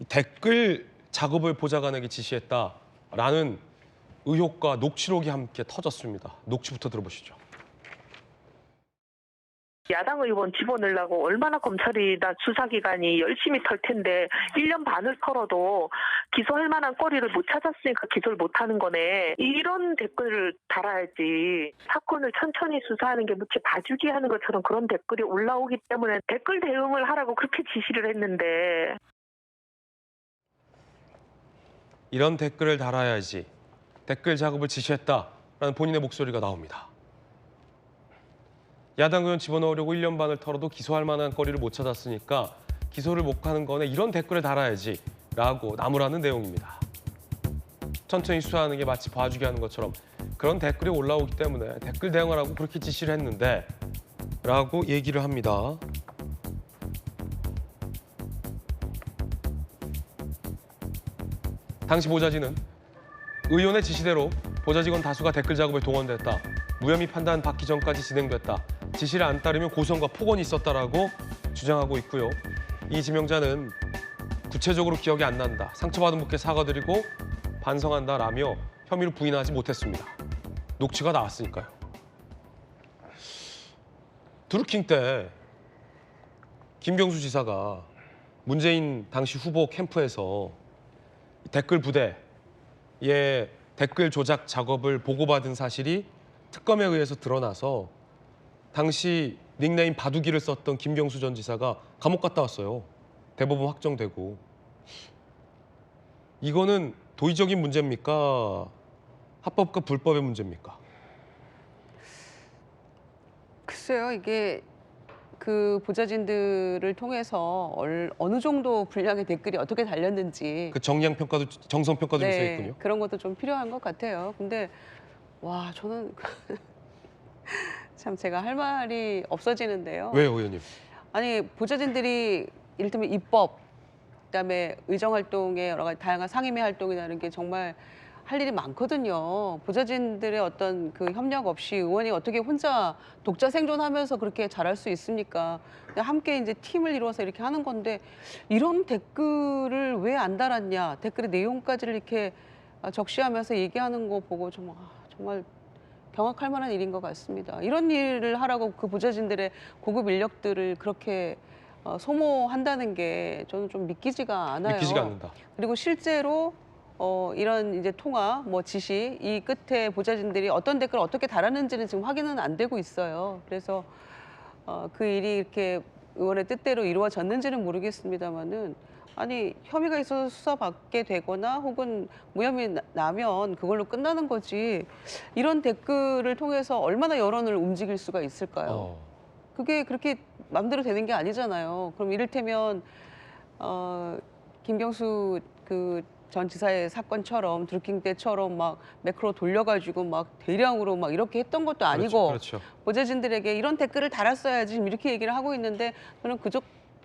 댓글 작업을 보좌관에게 지시했다라는 의혹과 녹취록이 함께 터졌습니다. 녹취부터 들어보시죠. 야당 의원 집어넣으려고 얼마나 검찰이나 수사기관이 열심히 털 텐데 1년 반을 털어도 기소할 만한 거리를 못 찾았으니까 기소를 못 하는 거네. 이런 댓글을 달아야지. 사건을 천천히 수사하는 게 무치 봐주기 하는 것처럼 그런 댓글이 올라오기 때문에 댓글 대응을 하라고 그렇게 지시를 했는데. 이런 댓글을 달아야지. 댓글 작업을 지시했다라는 본인의 목소리가 나옵니다. 야당 의원 집어넣으려고 1년 반을 털어도 기소할 만한 거리를 못 찾았으니까 기소를 못 하는 거네. 이런 댓글을 달아야지 라고 나무라는 내용입니다. 천천히 수사하는 게 마치 봐주게 하는 것처럼 그런 댓글이 올라오기 때문에 댓글 대응하라고 그렇게 지시를 했는데 라고 얘기를 합니다. 당시 보좌진은 의원의 지시대로 보좌 직원 다수가 댓글 작업에 동원됐다. 무혐의 판단 받기 전까지 진행됐다. 지시를 안 따르면 고성과 폭언이 있었다라고 주장하고 있고요. 이 지명자는 구체적으로 기억이 안 난다. 상처받은 분께 사과드리고 반성한다라며 혐의를 부인하지 못했습니다. 녹취가 나왔으니까요. 드루킹 때 김경수 지사가 문재인 당시 후보 캠프에서 댓글 부대에 댓글 조작 작업을 보고받은 사실이 특검에 의해서 드러나서 당시 닉네임 바둑이를 썼던 김경수 전 지사가 감옥 갔다 왔어요. 대법원 확정되고. 이거는 도의적인 문제입니까? 합법과 불법의 문제입니까? 글쎄요, 이게 그 보좌진들을 통해서 어느 정도 분량의 댓글이 어떻게 달렸는지 그 정량평가도 정성평가도 좀 네, 있군요. 그런 것도 좀 필요한 것 같아요. 근데 와, 저는 참 제가 할 말이 없어지는데요. 왜요, 의원님? 아니, 보좌진들이 이를테면 입법, 그다음에 의정활동에 여러 가지 다양한 상임위 활동이라는 게 정말 할 일이 많거든요. 보좌진들의 어떤 그 협력 없이 의원이 어떻게 혼자 독자 생존하면서 그렇게 잘할 수 있습니까? 함께 이제 팀을 이루어서 이렇게 하는 건데 이런 댓글을 왜 안 달았냐? 댓글의 내용까지를 이렇게 적시하면서 얘기하는 거 보고 정말 경악할 만한 일인 것 같습니다. 이런 일을 하라고 그 보좌진들의 고급 인력들을 그렇게 소모한다는 게 저는 좀 믿기지가 않아요. 믿기지가 않는다. 그리고 실제로 이런 이제 통화, 뭐 지시 이 끝에 보좌진들이 어떤 댓글을 어떻게 달았는지는 지금 확인은 안 되고 있어요. 그래서 그 일이 이렇게 의원의 뜻대로 이루어졌는지는 모르겠습니다만은 아니 혐의가 있어서 수사받게 되거나 혹은 무혐의 나면 그걸로 끝나는 거지 이런 댓글을 통해서 얼마나 여론을 움직일 수가 있을까요? 그게 그렇게 마음대로 되는 게 아니잖아요. 그럼 이를테면 김경수 그 전 지사의 사건처럼 드루킹 때처럼 막 매크로 돌려가지고 막 대량으로 막 이렇게 했던 것도 아니고 그렇죠. 보좌진들에게 이런 댓글을 달았어야지 지금 이렇게 얘기를 하고 있는데 저는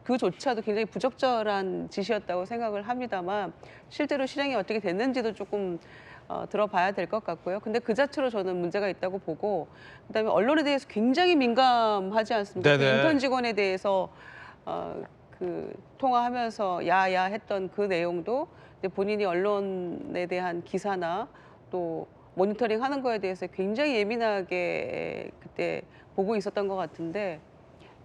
그조차도 굉장히 부적절한 지시였다고 생각을 합니다만 실제로 실행이 어떻게 됐는지도 조금 들어봐야 될 것 같고요. 근데 그 자체로 저는 문제가 있다고 보고 그다음에 언론에 대해서 굉장히 민감하지 않습니까? 그 인턴 직원에 대해서 그 통화하면서 야야 했던 그 내용도 본인이 언론에 대한 기사나 또 모니터링 하는 거에 대해서 굉장히 예민하게 그때 보고 있었던 것 같은데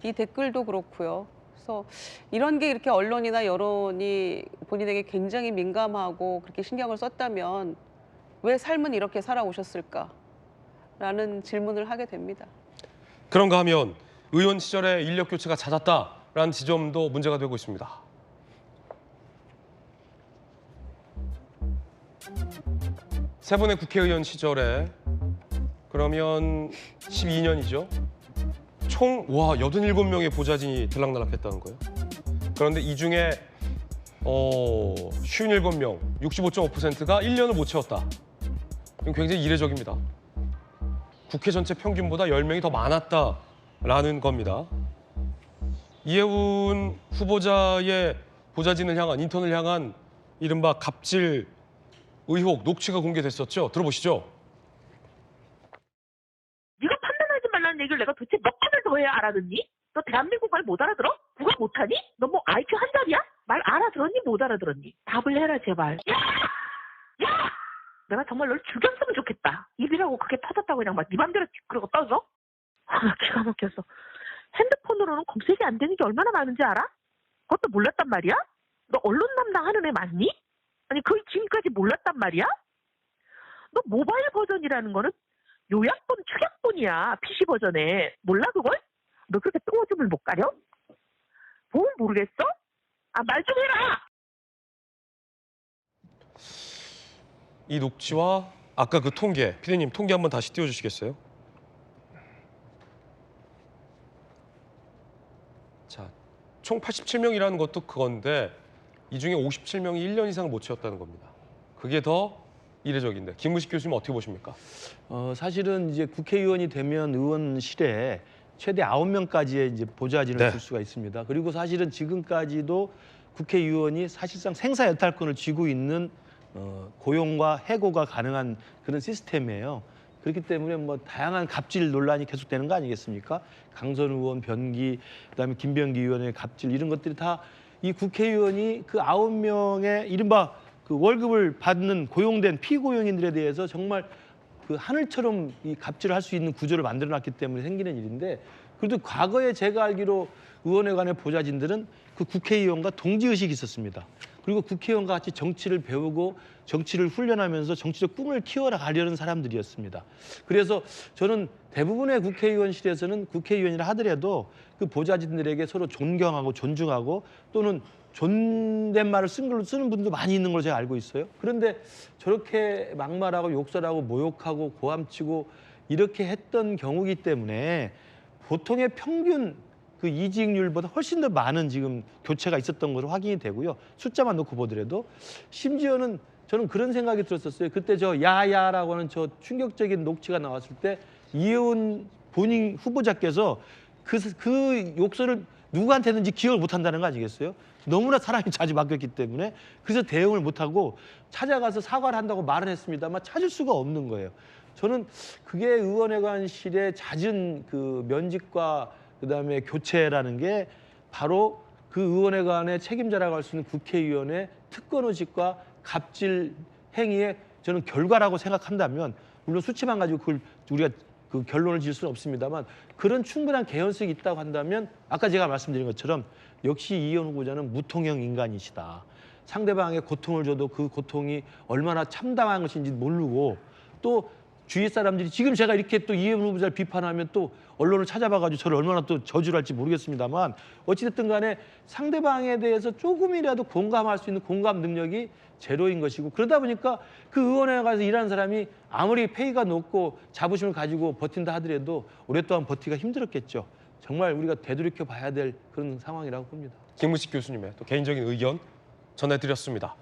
이 댓글도 그렇고요. 그래서 이런 게 이렇게 언론이나 여론이 본인에게 굉장히 민감하고 그렇게 신경을 썼다면 왜 삶은 이렇게 살아오셨을까? 라는 질문을 하게 됩니다. 그런가 하면 의원 시절에 인력 교체가 잦았다라는 지점도 문제가 되고 있습니다. 세 분의 국회의원 시절에 그러면 12년이죠. 총 87명의 보좌진이 들락날락했다는 거예요. 그런데 이 중에 57명, 65.5%가 1년을 못 채웠다. 이건 굉장히 이례적입니다. 국회 전체 평균보다 10명이 더 많았다라는 겁니다. 이해운 후보자의 보좌진을 향한, 인턴을 향한 이른바 갑질 의혹, 녹취가 공개됐었죠. 들어보시죠. 네가 판단하지 말라는 얘기를 내가 도대체 몇 번을 더 해야 알아듣니? 너 대한민국 말 못 알아들어? 국어 못하니? 너 뭐 IQ 한 자리야? 말 알아들었니 못 알아들었니? 답을 해라 제발. 야! 야! 내가 정말 널 죽였으면 좋겠다. 입이라고 그게 터졌다고 그냥 막 네 맘대로 그러고 떠서? 기가 막혀서. 핸드폰으로는 검색이 안 되는 게 얼마나 많은지 알아? 그것도 몰랐단 말이야? 너 언론 담당하는 애 맞니? 아니 그 지금까지 몰랐단 말이야? 너 모바일 버전이라는 거는 요약본 축약본이야. PC 버전에. 몰라 그걸? 너 그렇게 똥오줌을 못 가려? 보면 모르겠어? 말 좀 해라! 이 녹취와 아까 그 통계, 피디님 통계 한번 다시 띄워주시겠어요? 자, 총 87명이라는 것도 그건데 이 중에 57명이 1년 이상 못 채웠다는 겁니다. 그게 더 이례적인데 김무식 교수님 어떻게 보십니까? 사실은 이제 국회의원이 되면 의원실에 최대 9명까지의 이제 보좌진을 네. 둘 수가 있습니다. 그리고 사실은 지금까지도 국회의원이 사실상 생사여탈권을 쥐고 있는 고용과 해고가 가능한 그런 시스템이에요. 그렇기 때문에 뭐 다양한 갑질 논란이 계속되는 거 아니겠습니까? 강선 의원 변기, 그다음에 김병기 의원의 갑질 이런 것들이 다 이 국회의원이 그 9명의 이른바 그 월급을 받는 고용된 피고용인들에 대해서 정말 그 하늘처럼 이 갑질을 할 수 있는 구조를 만들어놨기 때문에 생기는 일인데 그래도 과거에 제가 알기로 의원회관의 보좌진들은 그 국회의원과 동지의식이 있었습니다. 그리고 국회의원과 같이 정치를 배우고 정치를 훈련하면서 정치적 꿈을 키워가려는 사람들이었습니다. 그래서 저는 대부분의 국회의원실에서는 국회의원이라 하더라도 그 보좌진들에게 서로 존경하고 존중하고 또는 존댓말을 쓰는 분도 많이 있는 걸 제가 알고 있어요. 그런데 저렇게 막말하고 욕설하고 모욕하고 고함치고 이렇게 했던 경우이기 때문에 보통의 평균 그 이직률보다 훨씬 더 많은 지금 교체가 있었던 것으로 확인이 되고요. 숫자만 놓고 보더라도 심지어는 저는 그런 생각이 들었었어요. 그때 저 야야라고 하는 저 충격적인 녹취가 나왔을 때 이혜원 본인 후보자께서 그 욕설을 누구한테든지 기억을 못 한다는 거 아니겠어요? 너무나 사람이 자주 바뀌었기 때문에 그래서 대응을 못하고 찾아가서 사과를 한다고 말은 했습니다만 찾을 수가 없는 거예요. 저는 그게 의원회관실의 잦은 그 면직과 그다음에 교체라는 게 바로 그 의원회관의 책임자라고 할 수 있는 국회의원의 특권의식과 갑질 행위의 저는 결과라고 생각한다면 물론 수치만 가지고 그걸 우리가 그 결론을 지을 수는 없습니다만 그런 충분한 개연성이 있다고 한다면 아까 제가 말씀드린 것처럼 역시 이혜원 후보자는 무통형 인간이시다. 상대방의 고통을 줘도 그 고통이 얼마나 참담한 것인지 모르고 또 주위 사람들이 지금 제가 이렇게 또 이혜원 후보자를 비판하면 또 언론을 찾아봐가지고 저를 얼마나 또 저주를 할지 모르겠습니다만 어찌됐든 간에 상대방에 대해서 조금이라도 공감할 수 있는 공감 능력이 제로인 것이고 그러다 보니까 그 의원회에 가서 일하는 사람이 아무리 페이가 높고 자부심을 가지고 버틴다 하더라도 오랫동안 버티기가 힘들었겠죠. 정말 우리가 되돌이켜 봐야 될 그런 상황이라고 봅니다. 김무식 교수님의 또 개인적인 의견 전해드렸습니다.